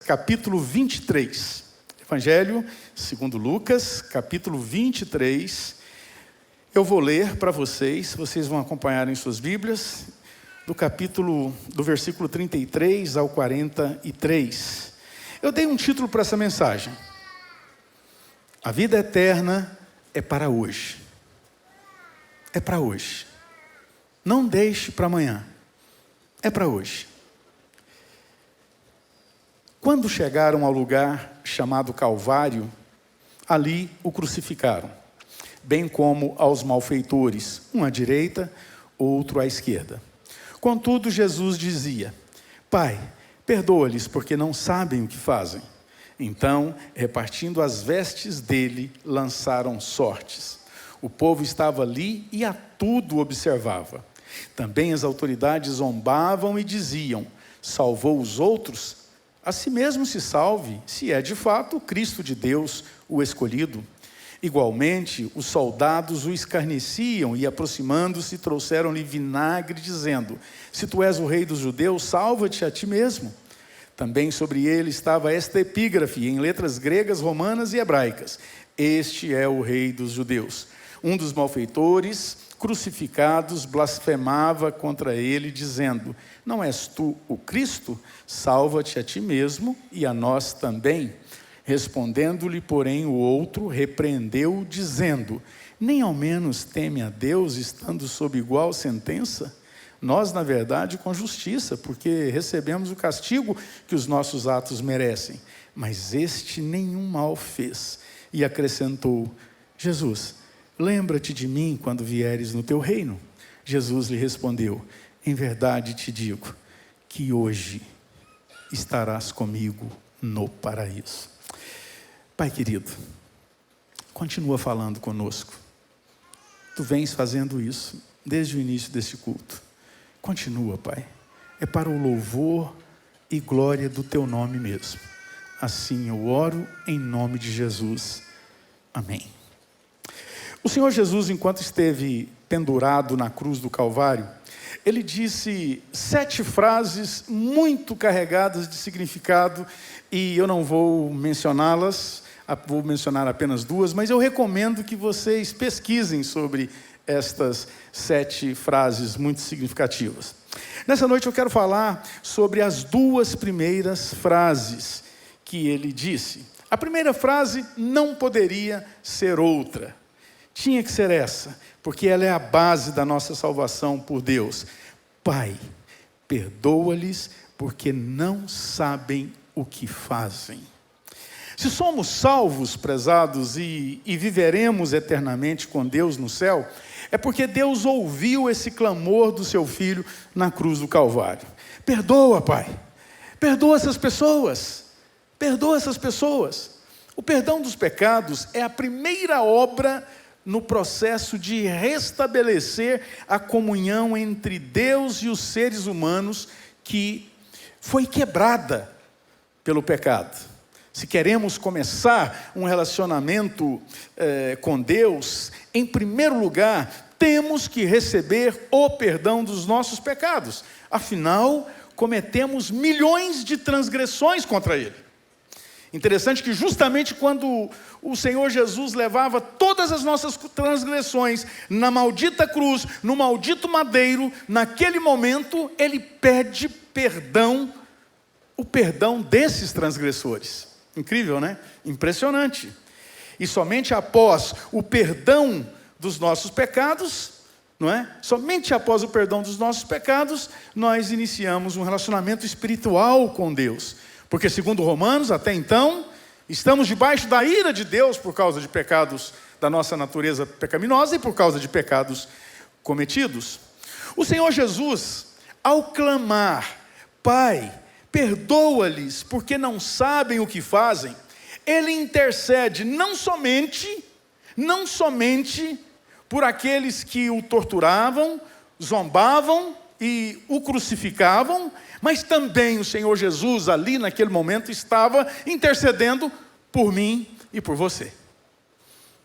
capítulo 23. Evangelho segundo Lucas, capítulo 23. Eu vou ler para vocês vão acompanhar em suas Bíblias, do versículo 33 ao 43. Eu dei um título para essa mensagem. A vida eterna é para hoje. É para hoje. Não deixe para amanhã. É para hoje. Quando chegaram ao lugar chamado Calvário, ali o crucificaram, bem como aos malfeitores, um à direita, outro à esquerda. Contudo, Jesus dizia: Pai, perdoa-lhes, porque não sabem o que fazem. Então, repartindo as vestes dele, lançaram sortes. O povo estava ali e a tudo observava. Também as autoridades zombavam e diziam: salvou os outros? A si mesmo se salve, se é de fato o Cristo de Deus, o escolhido. Igualmente, os soldados o escarneciam e, aproximando-se, trouxeram-lhe vinagre, dizendo: se tu és o rei dos judeus, salva-te a ti mesmo. Também sobre ele estava esta epígrafe, em letras gregas, romanas e hebraicas: este é o rei dos judeus. Um dos malfeitores crucificados blasfemava contra ele, dizendo: não és tu o Cristo? Salva-te a ti mesmo e a nós também. Respondendo-lhe, porém, o outro repreendeu, dizendo: nem ao menos teme a Deus, estando sob igual sentença? Nós, na verdade, com justiça, porque recebemos o castigo que os nossos atos merecem. Mas este nenhum mal fez. E acrescentou: Jesus, lembra-te de mim quando vieres no teu reino. Jesus lhe respondeu: em verdade te digo, que hoje estarás comigo no paraíso. Pai querido, continua falando conosco. Tu vens fazendo isso desde o início deste culto. Continua, Pai. É para o louvor e glória do teu nome mesmo. Assim eu oro em nome de Jesus. Amém. O Senhor Jesus, enquanto esteve pendurado na cruz do Calvário, ele disse 7 frases muito carregadas de significado, e eu não vou mencioná-las, vou mencionar apenas 2, mas eu recomendo que vocês pesquisem sobre estas 7 frases muito significativas. Nessa noite eu quero falar sobre as 2 primeiras frases que ele disse. A primeira frase não poderia ser outra. Tinha que ser essa, porque ela é a base da nossa salvação por Deus. Pai, perdoa-lhes, porque não sabem o que fazem. Se somos salvos, prezados, e viveremos eternamente com Deus no céu, é porque Deus ouviu esse clamor do seu Filho na cruz do Calvário. Perdoa, Pai. Perdoa essas pessoas. Perdoa essas pessoas. O perdão dos pecados é a primeira obra no processo de restabelecer a comunhão entre Deus e os seres humanos, que foi quebrada pelo pecado. Se queremos começar um relacionamento com Deus, em primeiro lugar, temos que receber o perdão dos nossos pecados. Afinal, cometemos milhões de transgressões contra Ele. Interessante que justamente quando o Senhor Jesus levava todas as nossas transgressões na maldita cruz, no maldito madeiro, naquele momento Ele pede perdão, o perdão desses transgressores. Incrível, né? Impressionante. E somente após o perdão dos nossos pecados, não é? Somente após o perdão dos nossos pecados, nós iniciamos um relacionamento espiritual com Deus. Porque segundo Romanos, até então, estamos debaixo da ira de Deus por causa de pecados da nossa natureza pecaminosa e por causa de pecados cometidos. O Senhor Jesus, ao clamar: Pai, perdoa-lhes, porque não sabem o que fazem, Ele intercede não somente por aqueles que o torturavam, zombavam e o crucificavam, mas também o Senhor Jesus ali naquele momento estava intercedendo por mim e por você.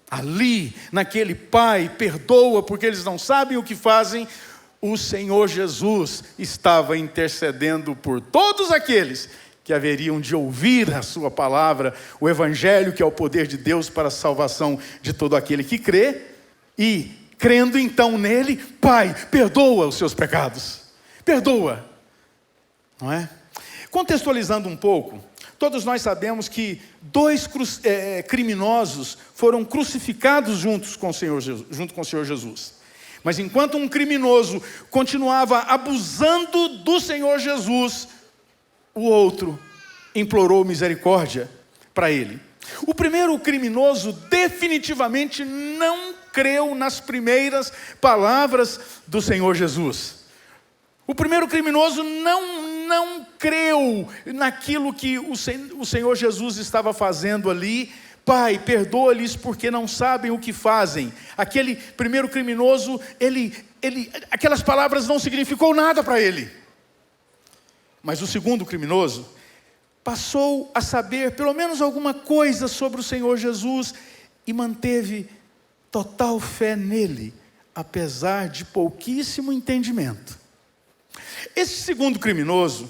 Ali, naquele Pai, perdoa porque eles não sabem o que fazem, o Senhor Jesus estava intercedendo por todos aqueles que haveriam de ouvir a sua palavra, o evangelho, que é o poder de Deus para a salvação de todo aquele que crê, e crendo então nele, Pai, perdoa os seus pecados, perdoa, não é? Contextualizando um pouco, todos nós sabemos que dois criminosos foram crucificados junto com o Senhor Jesus. Mas enquanto um criminoso continuava abusando do Senhor Jesus, o outro implorou misericórdia para ele. O primeiro criminoso definitivamente não creu nas primeiras palavras do Senhor Jesus. O primeiro criminoso não creu naquilo que o Senhor Jesus estava fazendo ali. Pai, perdoa-lhes porque não sabem o que fazem. Aquele primeiro criminoso, aquelas palavras não significou nada para ele. Mas o segundo criminoso passou a saber pelo menos alguma coisa sobre o Senhor Jesus e manteve total fé nele, apesar de pouquíssimo entendimento. Esse segundo criminoso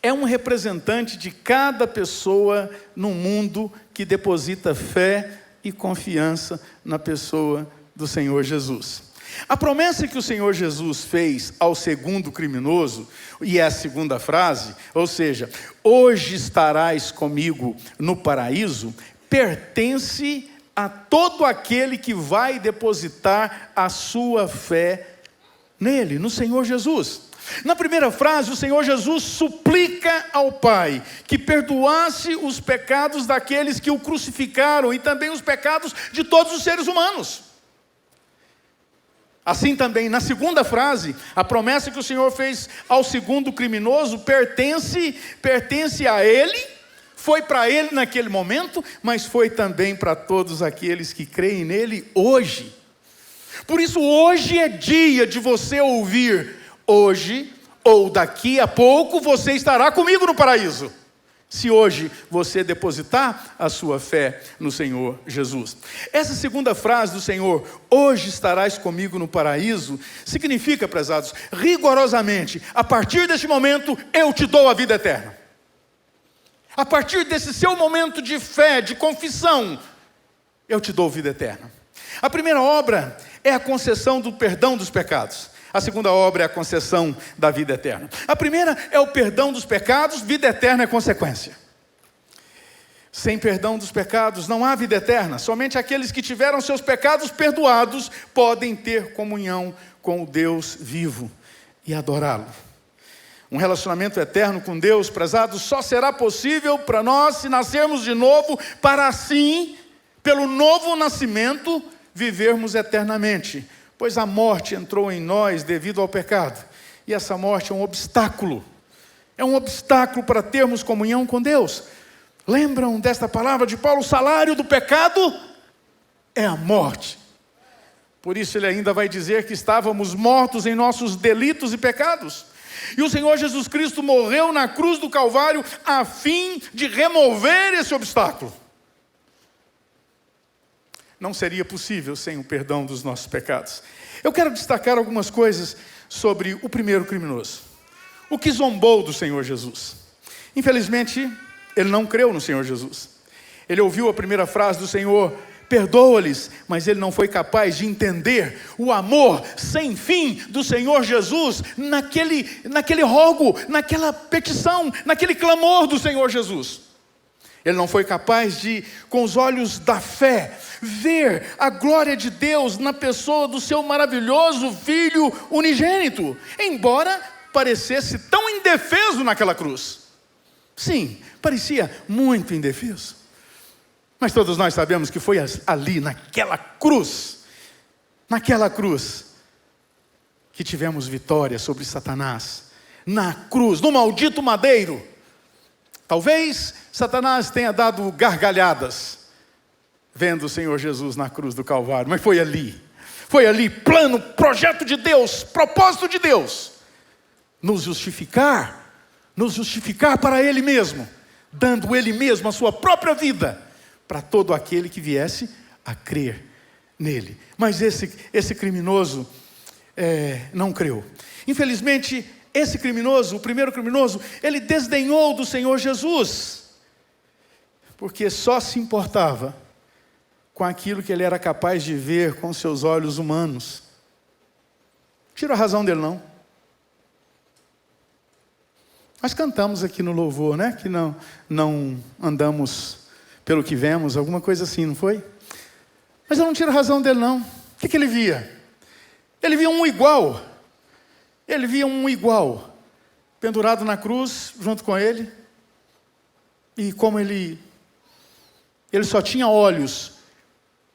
é um representante de cada pessoa no mundo que deposita fé e confiança na pessoa do Senhor Jesus. A promessa que o Senhor Jesus fez ao segundo criminoso, e é a segunda frase, ou seja, hoje estarás comigo no paraíso, pertence a todo aquele que vai depositar a sua fé nele, no Senhor Jesus. Na primeira frase, o Senhor Jesus suplica ao Pai que perdoasse os pecados daqueles que o crucificaram e também os pecados de todos os seres humanos. Assim também, na segunda frase, a promessa que o Senhor fez ao segundo criminoso pertence a ele, foi para ele naquele momento, mas foi também para todos aqueles que creem nele hoje. Por isso, hoje é dia de você ouvir: hoje ou daqui a pouco você estará comigo no paraíso. Se hoje você depositar a sua fé no Senhor Jesus. Essa segunda frase do Senhor, hoje estarás comigo no paraíso, significa, prezados, rigorosamente, a partir deste momento eu te dou a vida eterna. A partir desse seu momento de fé, de confissão, eu te dou vida eterna. A primeira obra é a concessão do perdão dos pecados. A segunda obra é a concessão da vida eterna. A primeira é o perdão dos pecados, vida eterna é consequência. Sem perdão dos pecados não há vida eterna. Somente aqueles que tiveram seus pecados perdoados podem ter comunhão com o Deus vivo e adorá-lo. Um relacionamento eterno com Deus, prezados, só será possível para nós se nascermos de novo, para assim, pelo novo nascimento, vivermos eternamente. Pois a morte entrou em nós devido ao pecado. E essa morte é um obstáculo. É um obstáculo para termos comunhão com Deus. Lembram desta palavra de Paulo? O salário do pecado é a morte. Por isso ele ainda vai dizer que estávamos mortos em nossos delitos e pecados. E o Senhor Jesus Cristo morreu na cruz do Calvário a fim de remover esse obstáculo. Não seria possível sem o perdão dos nossos pecados. Eu quero destacar algumas coisas sobre o primeiro criminoso. O que zombou do Senhor Jesus. Infelizmente, ele não creu no Senhor Jesus. Ele ouviu a primeira frase do Senhor: perdoa-lhes, mas ele não foi capaz de entender o amor sem fim do Senhor Jesus naquele rogo, naquela petição, naquele clamor do Senhor Jesus. Ele não foi capaz de, com os olhos da fé, ver a glória de Deus na pessoa do seu maravilhoso Filho unigênito, embora parecesse tão indefeso naquela cruz. Sim, parecia muito indefeso. Mas todos nós sabemos que foi ali, naquela cruz, que tivemos vitória sobre Satanás. Na cruz, no maldito madeiro. Talvez Satanás tenha dado gargalhadas vendo o Senhor Jesus na cruz do Calvário, mas foi ali, plano, projeto de Deus, propósito de Deus, nos justificar para Ele mesmo, dando Ele mesmo a sua própria vida, para todo aquele que viesse a crer nele. Mas esse criminoso não creu. Infelizmente, esse criminoso, o primeiro criminoso, ele desdenhou do Senhor Jesus, porque só se importava com aquilo que ele era capaz de ver com seus olhos humanos. Tira a razão dele, não. Nós cantamos aqui no louvor, né? Que não andamos pelo que vemos, alguma coisa assim, não foi? Mas eu não tiro a razão dele, não. O que ele via? Ele via um igual. Ele via um igual, pendurado na cruz, junto com ele. E como ele só tinha olhos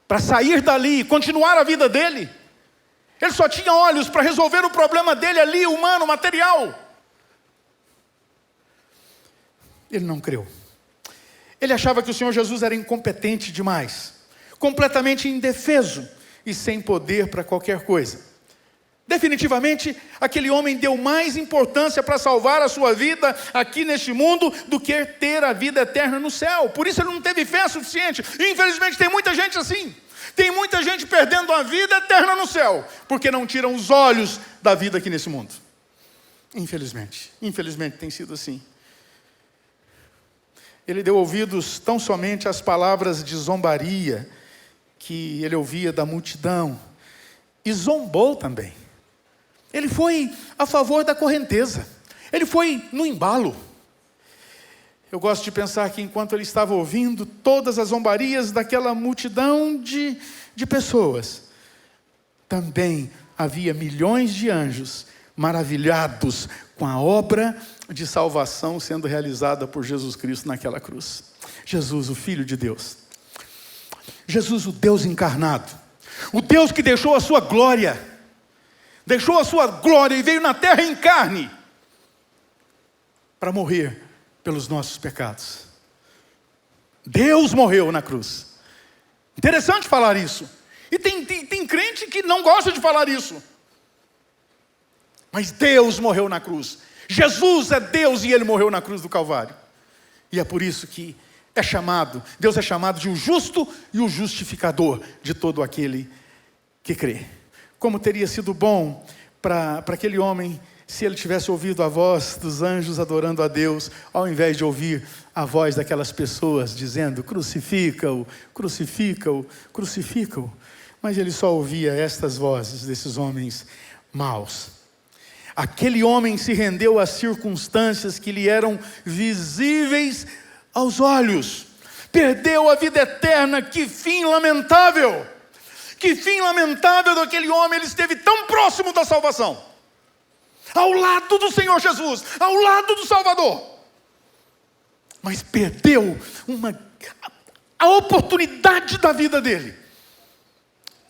para sair dali e continuar a vida dele. Ele só tinha olhos para resolver o problema dele ali, humano, material. Ele não creu. Ele achava que o Senhor Jesus era incompetente demais, completamente indefeso e sem poder para qualquer coisa. Definitivamente, aquele homem deu mais importância para salvar a sua vida aqui neste mundo do que ter a vida eterna no céu. Por isso ele não teve fé suficiente. E, infelizmente tem muita gente assim. Tem muita gente perdendo a vida eterna no céu, porque não tiram os olhos da vida aqui nesse mundo. Infelizmente tem sido assim. Ele deu ouvidos tão somente às palavras de zombaria que ele ouvia da multidão, e zombou também. Ele foi a favor da correnteza. Ele foi no embalo. Eu gosto de pensar que enquanto ele estava ouvindo todas as zombarias daquela multidão de pessoas, também havia milhões de anjos maravilhados com a obra de salvação sendo realizada por Jesus Cristo naquela cruz. Jesus, o Filho de Deus. Jesus, o Deus encarnado. O Deus que deixou a sua glória. Deixou a sua glória e veio na terra em carne para morrer pelos nossos pecados. Deus morreu na cruz. Interessante falar isso. E tem crente que não gosta de falar isso. Mas Deus morreu na cruz. Jesus é Deus e Ele morreu na cruz do Calvário. E é por isso que Deus é chamado de o justo e o justificador de todo aquele que crê. Como teria sido bom para aquele homem se ele tivesse ouvido a voz dos anjos adorando a Deus, ao invés de ouvir a voz daquelas pessoas dizendo: crucifica-o, crucifica-o, crucifica-o. Mas ele só ouvia estas vozes desses homens maus. Aquele homem se rendeu às circunstâncias que lhe eram visíveis aos olhos. Perdeu a vida eterna. Que fim lamentável! Que fim lamentável daquele homem. Ele esteve tão próximo da salvação, ao lado do Senhor Jesus, ao lado do Salvador, mas perdeu a oportunidade da vida dele.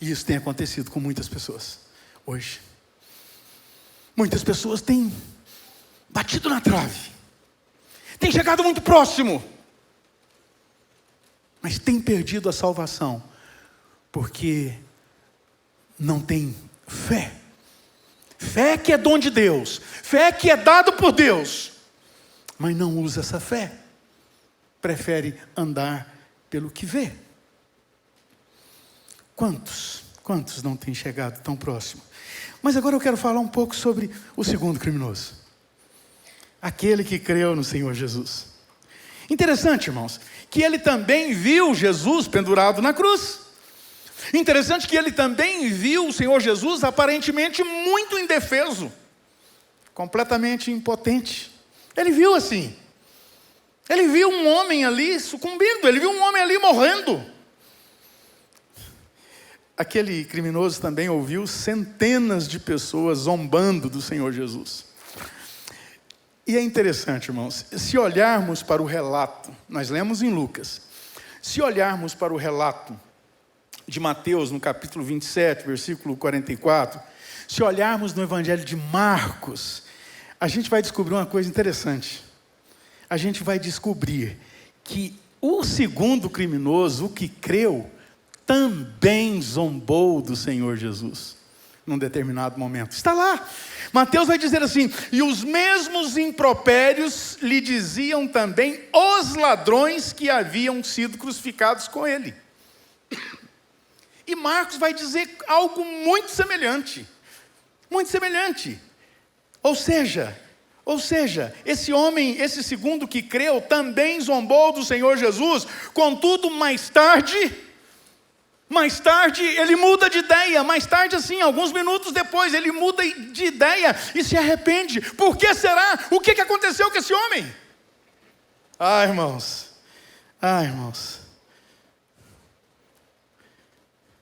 E isso tem acontecido com muitas pessoas hoje. Muitas pessoas têm batido na trave, têm chegado muito próximo, mas têm perdido a salvação, porque não tem fé. Fé que é dom de Deus, fé que é dado por Deus, mas não usa essa fé. Prefere andar pelo que vê. Quantos não têm chegado tão próximo? Mas agora eu quero falar um pouco sobre o segundo criminoso. Aquele que creu no Senhor Jesus. Interessante, irmãos, que ele também viu Jesus pendurado na cruz. Interessante que ele também viu o Senhor Jesus aparentemente muito indefeso, completamente impotente. Ele viu assim. Ele viu um homem ali sucumbindo, ele viu um homem ali morrendo. Aquele criminoso também ouviu centenas de pessoas zombando do Senhor Jesus. E é interessante, irmãos, se olharmos para o relato, nós lemos em Lucas, se olharmos para o relato de Mateus, no capítulo 27, versículo 44, se olharmos no Evangelho de Marcos, a gente vai descobrir uma coisa interessante. A gente vai descobrir que o segundo criminoso, o que creu, também zombou do Senhor Jesus, num determinado momento. Está lá. Mateus vai dizer assim: e os mesmos impropérios lhe diziam também os ladrões que haviam sido crucificados com ele. E Marcos vai dizer algo muito semelhante. Muito semelhante. Ou seja, esse homem, esse segundo que creu, também zombou do Senhor Jesus. Contudo, mais tarde, ele muda de ideia. Mais tarde, assim, alguns minutos depois, ele muda de ideia e se arrepende. Por que será? O que aconteceu com esse homem? Irmãos,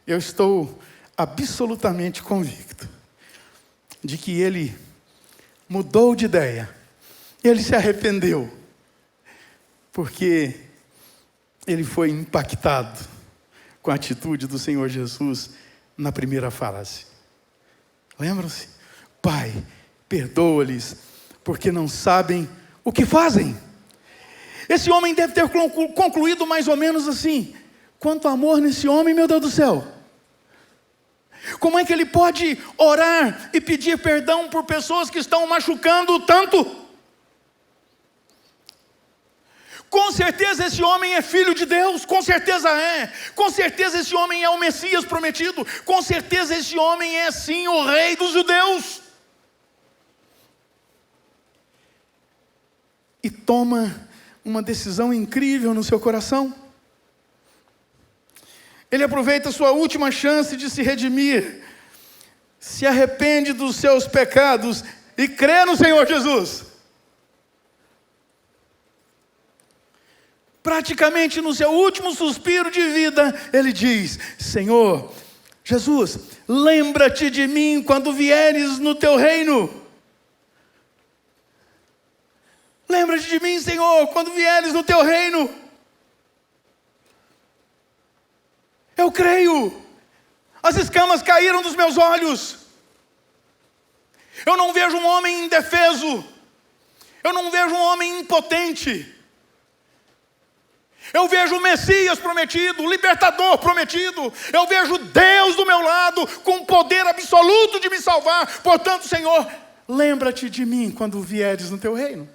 eu estou absolutamente convicto de que ele mudou de ideia, ele se arrependeu, porque ele foi impactado com a atitude do Senhor Jesus na primeira frase. Lembram-se? Pai, perdoa-lhes, porque não sabem o que fazem. Esse homem deve ter concluído mais ou menos assim: quanto amor nesse homem, meu Deus do céu! Como é que ele pode orar e pedir perdão por pessoas que estão machucando tanto? Com certeza esse homem é filho de Deus, com certeza é. Com certeza esse homem é o Messias prometido. Com certeza esse homem é sim o rei dos judeus. E toma uma decisão incrível no seu coração. Ele aproveita a sua última chance de se redimir, se arrepende dos seus pecados e crê no Senhor Jesus. Praticamente no seu último suspiro de vida, ele diz: Senhor Jesus, lembra-te de mim quando vieres no teu reino. Lembra-te de mim, Senhor, quando vieres no teu reino. Eu creio, as escamas caíram dos meus olhos. Eu não vejo um homem indefeso, eu não vejo um homem impotente. Eu vejo o Messias prometido, o libertador prometido. Eu vejo Deus do meu lado, com o poder absoluto de me salvar. Portanto, Senhor, lembra-te de mim quando vieres no teu reino.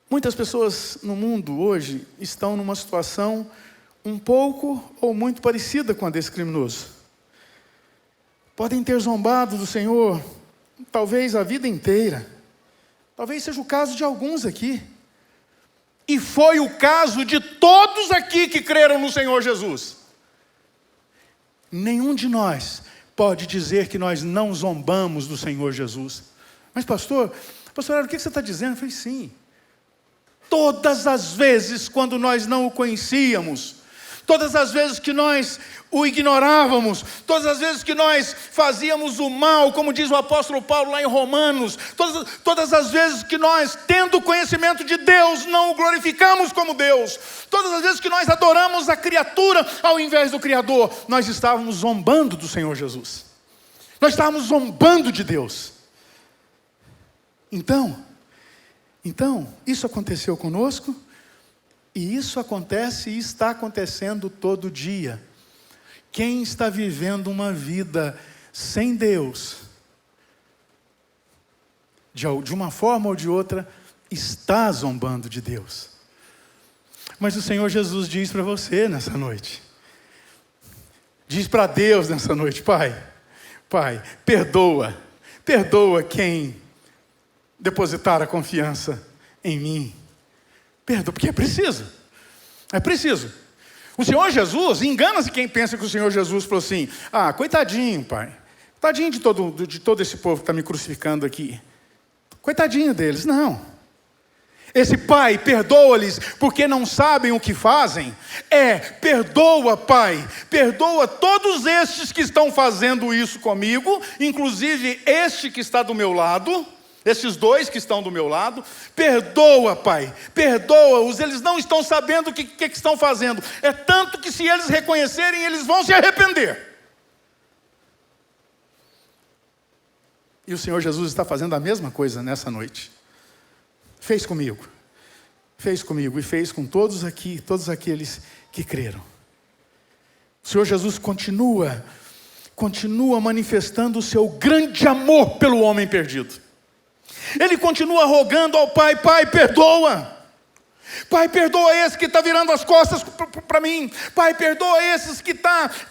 Muitas pessoas no mundo hoje estão numa situação um pouco ou muito parecida com a desse criminoso. Podem ter zombado do Senhor, talvez a vida inteira. Talvez seja o caso de alguns aqui. E foi o caso de todos aqui que creram no Senhor Jesus. Nenhum de nós pode dizer que nós não zombamos do Senhor Jesus. Mas pastor, o que você está dizendo? Eu falei, sim. Todas as vezes quando nós não o conhecíamos, todas as vezes que nós o ignorávamos, todas as vezes que nós fazíamos o mal, como diz o apóstolo Paulo lá em Romanos, todas as vezes que nós, tendo conhecimento de Deus, não o glorificamos como Deus, todas as vezes que nós adoramos a criatura ao invés do Criador, nós estávamos zombando do Senhor Jesus. Nós estávamos zombando de Deus. Então, isso aconteceu conosco, e isso acontece e está acontecendo todo dia. Quem está vivendo uma vida sem Deus, de uma forma ou de outra, está zombando de Deus. Mas o Senhor Jesus diz para você nessa noite, diz para Deus nessa noite: Pai, perdoa quem depositar a confiança em mim. Perdoa, porque é preciso. O Senhor Jesus, engana-se quem pensa que o Senhor Jesus falou assim: coitadinho, Pai, tadinho de todo esse povo que está me crucificando aqui, coitadinho deles. Não. Esse Pai, perdoa-lhes porque não sabem o que fazem. Perdoa, Pai, perdoa todos estes que estão fazendo isso comigo, inclusive este que está do meu lado. Esses dois que estão do meu lado, perdoa, Pai, perdoa-os, eles não estão sabendo o que estão fazendo. É tanto que se eles reconhecerem, eles vão se arrepender. E o Senhor Jesus está fazendo a mesma coisa nessa noite. Fez comigo e fez com todos aqueles que creram. O Senhor Jesus continua manifestando o seu grande amor pelo homem perdido. Ele continua rogando ao Pai: Pai, perdoa. Pai, perdoa esse que está virando as costas para mim. Pai, perdoa esses que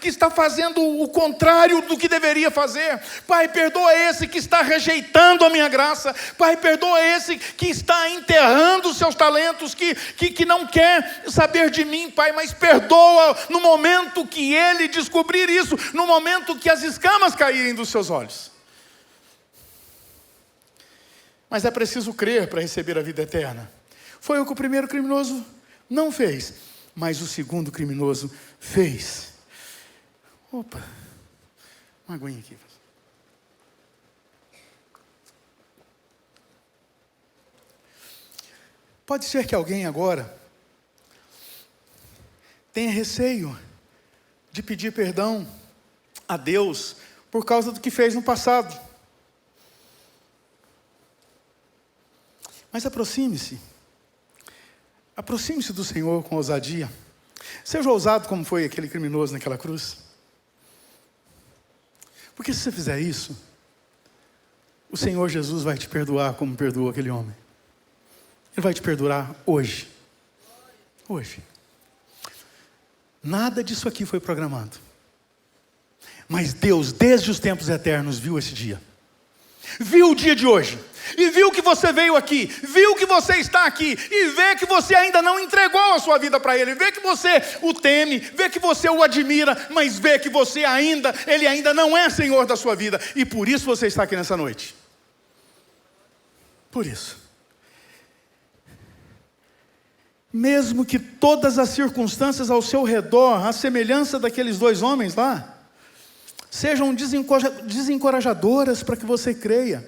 está fazendo o contrário do que deveria fazer. Pai, perdoa esse que está rejeitando a minha graça. Pai, perdoa esse que está enterrando os seus talentos, que não quer saber de mim, Pai, mas perdoa no momento que ele descobrir isso, no momento que as escamas caírem dos seus olhos. Mas é preciso crer para receber a vida eterna. Foi o que o primeiro criminoso não fez, mas o segundo criminoso fez. Opa, uma aguinha aqui. Pode ser que alguém agora tenha receio de pedir perdão a Deus por causa do que fez no passado. Mas aproxime-se do Senhor com ousadia. Seja ousado como foi aquele criminoso naquela cruz. Porque se você fizer isso, o Senhor Jesus vai te perdoar como perdoou aquele homem. Ele vai te perdoar hoje. Hoje. Nada disso aqui foi programado. Mas Deus, desde os tempos eternos, viu esse dia. Viu o dia de hoje. E viu que você veio aqui. Viu que você está aqui. E vê que você ainda não entregou a sua vida para Ele. Vê que você o teme. Vê que você o admira. Mas vê que Ele ainda não é Senhor da sua vida. E por isso você está aqui nessa noite. Por isso. Mesmo que todas as circunstâncias ao seu redor, à semelhança daqueles dois homens lá, sejam desencorajadoras para que você creia,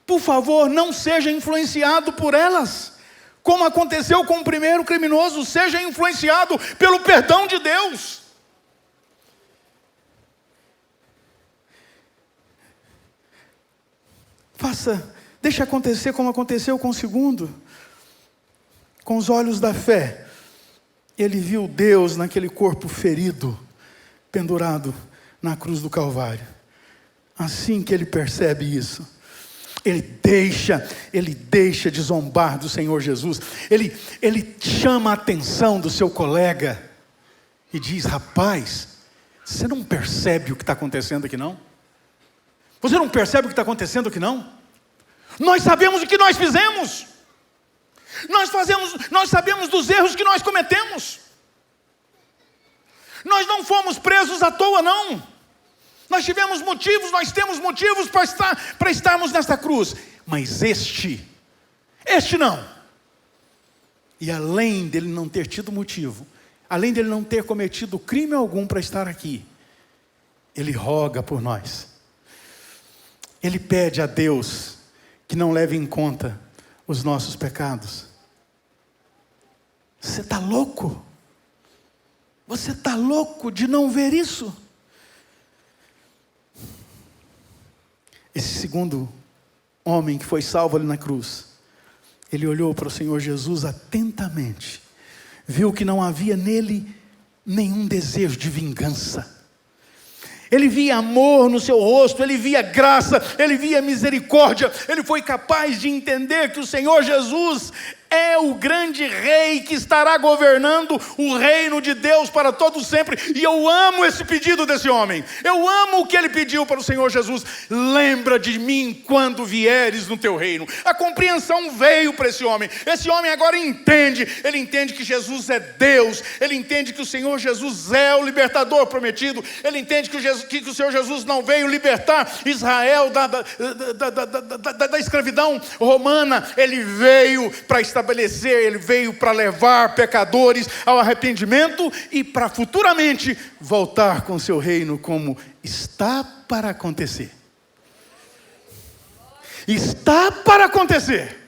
por favor, não seja influenciado por elas, como aconteceu com o primeiro criminoso. Seja influenciado pelo perdão de Deus. Deixe acontecer como aconteceu com o segundo. Com os olhos da fé, ele viu Deus naquele corpo ferido, pendurado na cruz do Calvário. Assim que ele percebe isso, ele deixa de zombar do Senhor Jesus. Ele chama a atenção do seu colega e diz: rapaz, você não percebe o que está acontecendo aqui não? Você não percebe o que está acontecendo aqui não? Nós sabemos o que nós fizemos. Nós sabemos dos erros que nós cometemos. Nós não fomos presos à toa não. Nós temos motivos para estarmos nesta cruz. Mas este não. E além dele não ter tido motivo, além dele não ter cometido crime algum para estar aqui, ele roga por nós. Ele pede a Deus que não leve em conta os nossos pecados. Você está louco? Você está louco de não ver isso? Esse segundo homem que foi salvo ali na cruz, ele olhou para o Senhor Jesus atentamente, viu que não havia nele nenhum desejo de vingança. Ele via amor no seu rosto, ele via graça, ele via misericórdia. Ele foi capaz de entender que o Senhor Jesus é o grande rei que estará governando o reino de Deus para todo sempre. E eu amo esse pedido desse homem. Eu amo o que ele pediu para o Senhor Jesus. Lembra de mim quando vieres no teu reino. A compreensão veio para esse homem. Esse homem agora entende. Ele entende que Jesus é Deus. Ele entende que o Senhor Jesus é o libertador prometido. Ele entende que o Senhor Jesus não veio libertar Israel da escravidão romana. Ele veio para estabelecer, ele veio para levar pecadores ao arrependimento e para futuramente voltar com seu reino, como está para acontecer. Está para acontecer.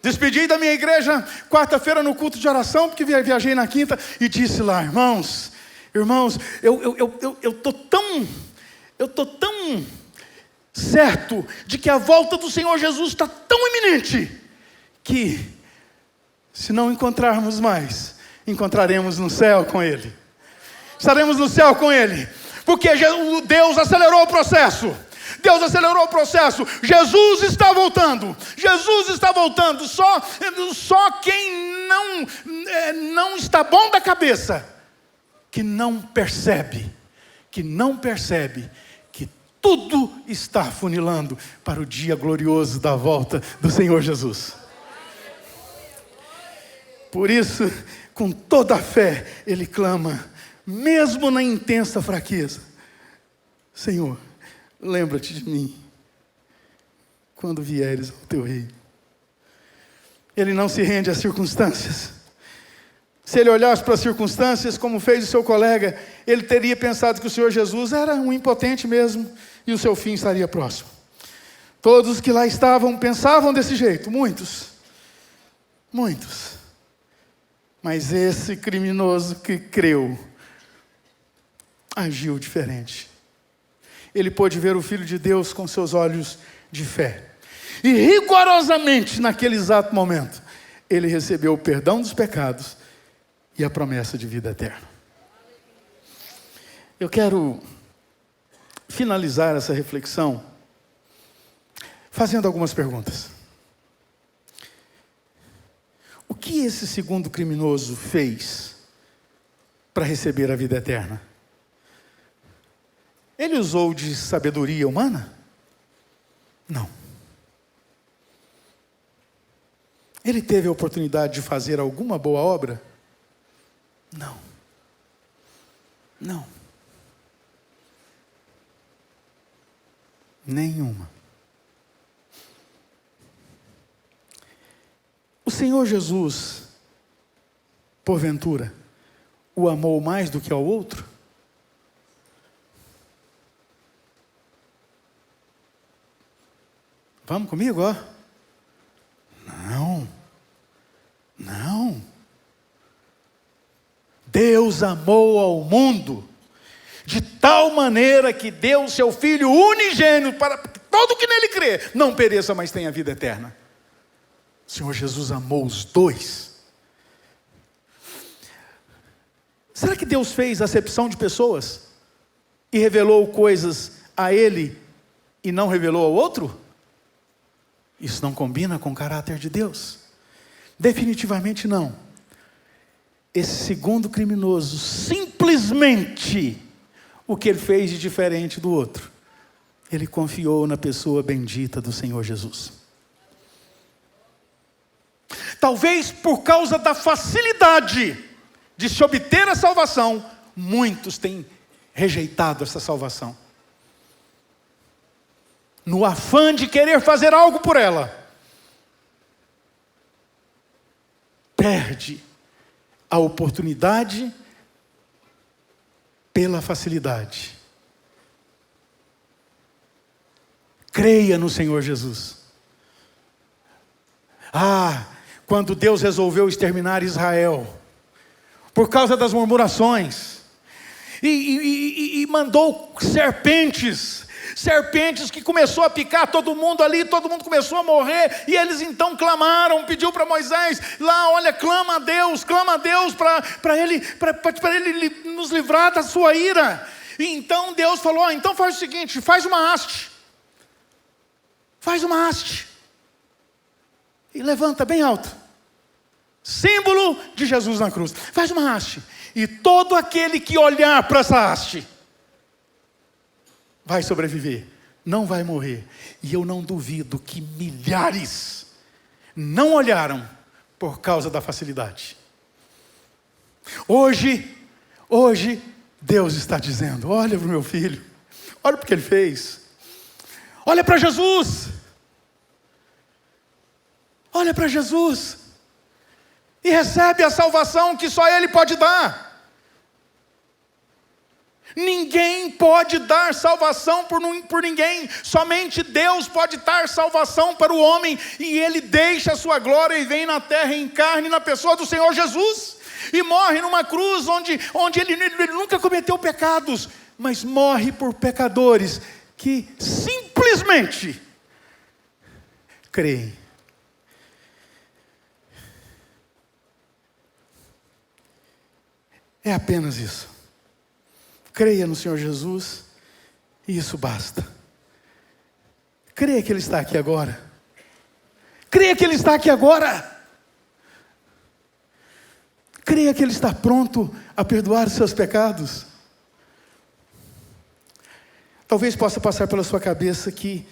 Despedi da minha igreja quarta-feira no culto de oração, porque viajei na quinta e disse lá: irmãos, eu tô tão certo de que a volta do Senhor Jesus está tão iminente, que se não encontrarmos mais, encontraremos no céu com Ele. Estaremos no céu com Ele, porque Deus acelerou o processo. Jesus está voltando. voltando, só quem não está bom da cabeça, que não percebe que tudo está afunilando para o dia glorioso da volta do Senhor Jesus. Por isso, com toda a fé, ele clama, mesmo na intensa fraqueza: Senhor, lembra-te de mim quando vieres ao teu reino. Ele não se rende às circunstâncias. Se ele olhasse para as circunstâncias, como fez o seu colega, ele teria pensado que o Senhor Jesus era um impotente mesmo, e o seu fim estaria próximo. Todos que lá estavam pensavam desse jeito, muitos. Mas esse criminoso que creu, agiu diferente. Ele pôde ver o Filho de Deus com seus olhos de fé. E rigorosamente, naquele exato momento, ele recebeu o perdão dos pecados e a promessa de vida eterna. Eu quero finalizar essa reflexão fazendo algumas perguntas. O que esse segundo criminoso fez para receber a vida eterna? Ele usou de sabedoria humana? Não. Ele teve a oportunidade de fazer alguma boa obra? Não. Nenhuma. O Senhor Jesus, porventura, o amou mais do que ao outro? Vamos comigo, ó. Não. Deus amou ao mundo de tal maneira que deu o seu Filho unigênito para que todo que nele crê não pereça, mas tenha vida eterna. O Senhor Jesus amou os dois. Será que Deus fez acepção de pessoas e revelou coisas a ele e não revelou ao outro? Isso não combina com o caráter de Deus. Definitivamente não. Esse segundo criminoso, simplesmente, o que ele fez de diferente do outro? Ele confiou na pessoa bendita do Senhor Jesus. Talvez por causa da facilidade de se obter a salvação, muitos têm rejeitado essa salvação. No afã de querer fazer algo por ela, perde a oportunidade pela facilidade. Creia no Senhor Jesus. Quando Deus resolveu exterminar Israel, por causa das murmurações, e mandou serpentes que começou a picar todo mundo ali, todo mundo começou a morrer, e eles então clamaram, pediu para Moisés, lá, olha, clama a Deus para ele nos livrar da sua ira. E então Deus falou, então faz o seguinte, faz uma haste, e levanta bem alto, símbolo de Jesus na cruz, faz uma haste, e todo aquele que olhar para essa haste, vai sobreviver, não vai morrer. E eu não duvido que milhares não olharam por causa da facilidade. Hoje, Deus está dizendo, olha para o meu filho, olha para o que ele fez, olha para Jesus, e recebe a salvação que só Ele pode dar. Ninguém pode dar salvação por ninguém, somente Deus pode dar salvação para o homem, e Ele deixa a sua glória e vem na terra em carne, na pessoa do Senhor Jesus, e morre numa cruz onde ele nunca cometeu pecados, mas morre por pecadores que simplesmente creem. É apenas isso. Creia no Senhor Jesus, e isso basta. Creia que Ele está aqui agora. Creia que Ele está aqui agora. Creia que Ele está pronto a perdoar os seus pecados. Talvez possa passar pela sua cabeça que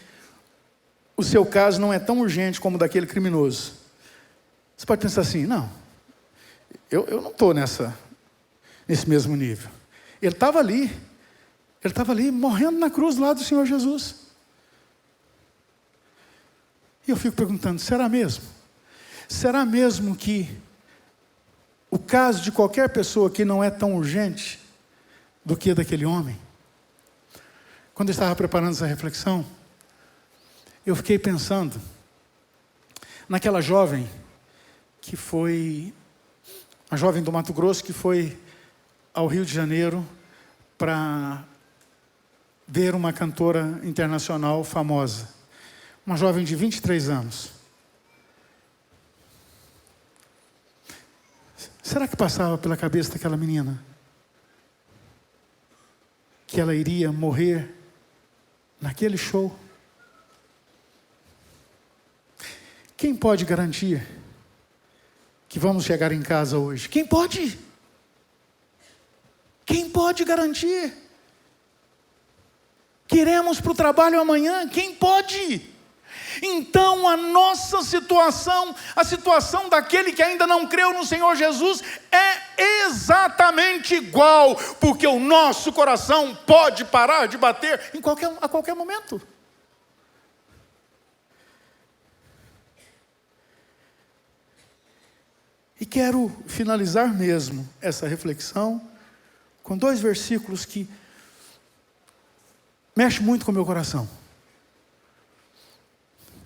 o seu caso não é tão urgente como o daquele criminoso. Você pode pensar assim, não, eu não estou nesse mesmo nível. Ele estava ali morrendo na cruz do lado do Senhor Jesus. E eu fico perguntando, será mesmo? Será mesmo que o caso de qualquer pessoa que não é tão urgente do que daquele homem? Quando eu estava preparando essa reflexão, eu fiquei pensando naquela jovem que foi, uma jovem do Mato Grosso que foi ao Rio de Janeiro para ver uma cantora internacional famosa. Uma jovem de 23 anos. Será que passava pela cabeça daquela menina que ela iria morrer naquele show? Quem pode garantir que vamos chegar em casa hoje? Quem pode? Quem pode garantir que iremos para o trabalho amanhã? Quem pode? Então a nossa situação, a situação daquele que ainda não creu no Senhor Jesus, é exatamente igual, porque o nosso coração pode parar de bater a qualquer momento. E quero finalizar mesmo essa reflexão com 2 versículos que mexem muito com o meu coração.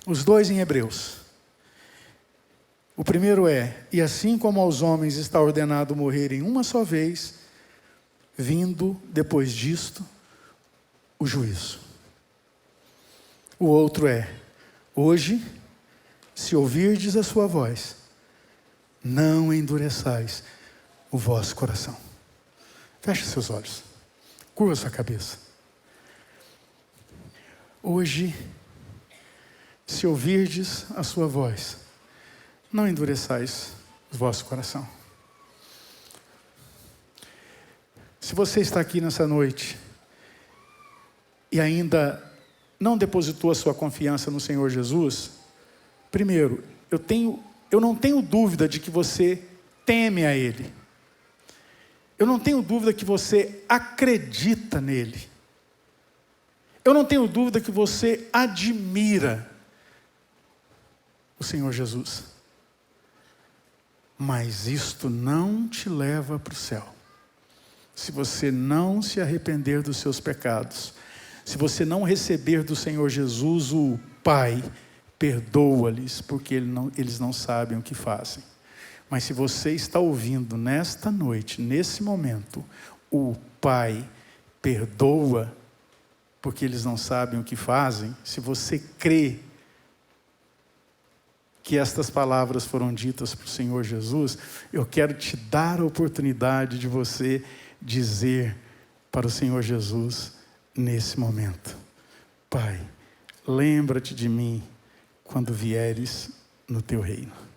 Os 2 em Hebreus. O primeiro é: e assim como aos homens está ordenado morrerem uma só vez, vindo depois disto o juízo. O outro é: hoje, se ouvirdes a sua voz, não endureçais o vosso coração. Feche seus olhos, curva sua cabeça. Hoje, se ouvirdes a sua voz, não endureçais o vosso coração. Se você está aqui nessa noite e ainda não depositou a sua confiança no Senhor Jesus, primeiro, eu não tenho dúvida de que você teme a Ele. Eu não tenho dúvida que você acredita nele. Eu não tenho dúvida que você admira o Senhor Jesus. Mas isto não te leva para o céu. Se você não se arrepender dos seus pecados, se você não receber do Senhor Jesus o Pai, perdoa-lhes, porque eles não sabem o que fazem. Mas se você está ouvindo nesta noite, nesse momento, o Pai perdoa, porque eles não sabem o que fazem, se você crê que estas palavras foram ditas para o Senhor Jesus, eu quero te dar a oportunidade de você dizer para o Senhor Jesus nesse momento: Pai, lembra-te de mim quando vieres no teu reino.